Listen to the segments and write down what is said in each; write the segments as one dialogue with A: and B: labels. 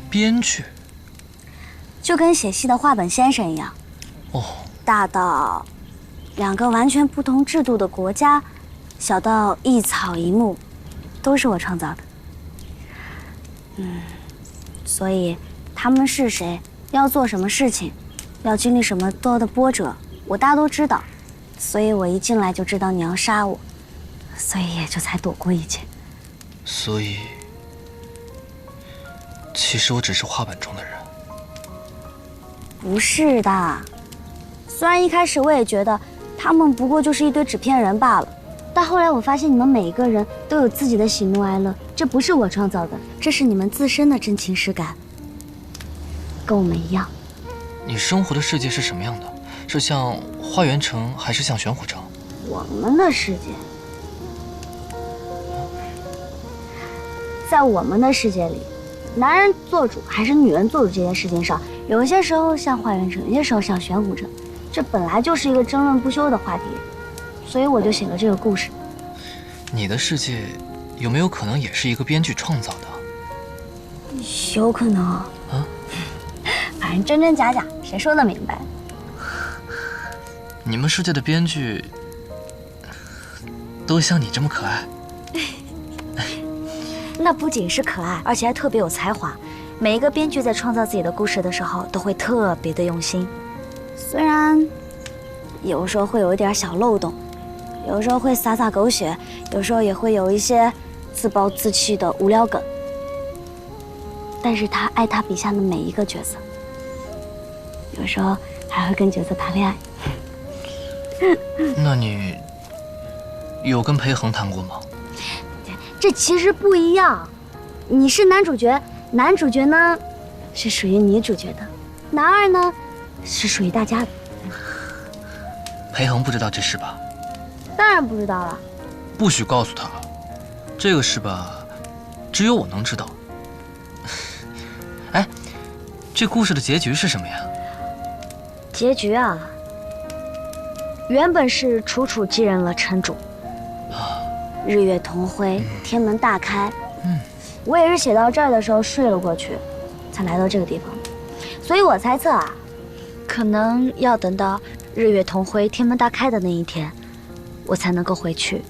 A: 编剧，
B: 就跟写戏的话本先生一样。
A: 哦，
B: 大到2个完全不同制度的国家，小到一草一木，都是我创造的。所以他们是谁，要做什么事情，要经历什么多的波折，我大都知道。所以我一进来就知道你要杀我，所以也就才躲过一劫。
A: 所以，其实我只是画本中的人。
B: 不是的，虽然一开始我也觉得他们不过就是一堆纸片人罢了，但后来我发现你们每一个人都有自己的喜怒哀乐，这不是我创造的，这是你们自身的真情实感，跟我们一样。
A: 你生活的世界是什么样的？是像花园城，还是像玄虎城？
B: 我们的世界，在我们的世界里，男人做主还是女人做主这件事情上，有一些时候像花园城，有些时候像玄虎城，这本来就是一个争论不休的话题，所以我就写了这个故事。
A: 你的世界有没有可能也是一个编剧创造的？
B: 有可能啊，反正真真假假，谁说得明白？
A: 你们世界的编剧都像你这么可爱？
B: 那不仅是可爱，而且还特别有才华。每一个编剧在创造自己的故事的时候，都会特别的用心。虽然有时候会有一点小漏洞，有时候会洒洒狗血，有时候也会有一些自暴自弃的无聊梗，但是他爱他笔下的每一个角色，有时候还会跟角色谈恋爱。
A: 那你有跟裴恒谈过吗？
B: 这其实不一样，你是男主角，男主角呢是属于女主角的，男二呢是属于大家的。
A: 裴恒不知道这事吧？
B: 当然不知道了。
A: 不许告诉他，这个事吧，只有我能知道。哎，这故事的结局是什么呀？
B: 结局啊，原本是楚楚继任了城主，日月同辉，天门大开。我也是写到这儿的时候睡了过去，才来到这个地方。所以我猜测啊，可能要等到日月同辉、天门大开的那一天，我才能够回去。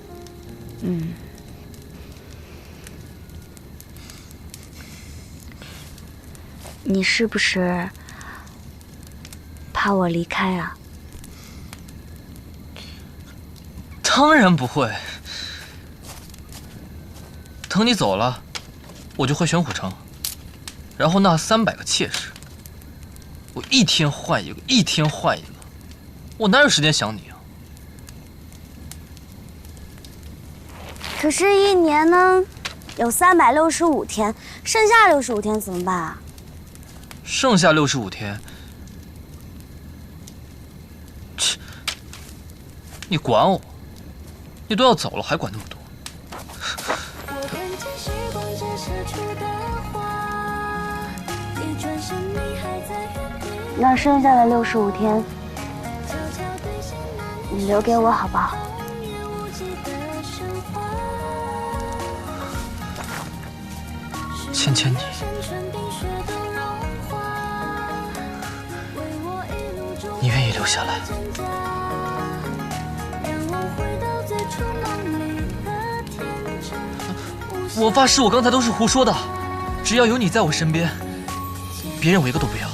B: 你是不是怕我离开啊？
A: 当然不会。等你走了，我就回玄虎城，然后那300个妾室，我一天换一个，一天换一个，我哪有时间想你啊？
B: 可是1年呢，有365天，剩下65天怎么办啊？
A: 剩下65天，切，你管我？你都要走了，还管那么多？那剩下的65天，你留给我好不好？芊芊，你愿意留下来？我发誓，我刚才都是胡说的。只要有你在我身边，别人我一个都不要。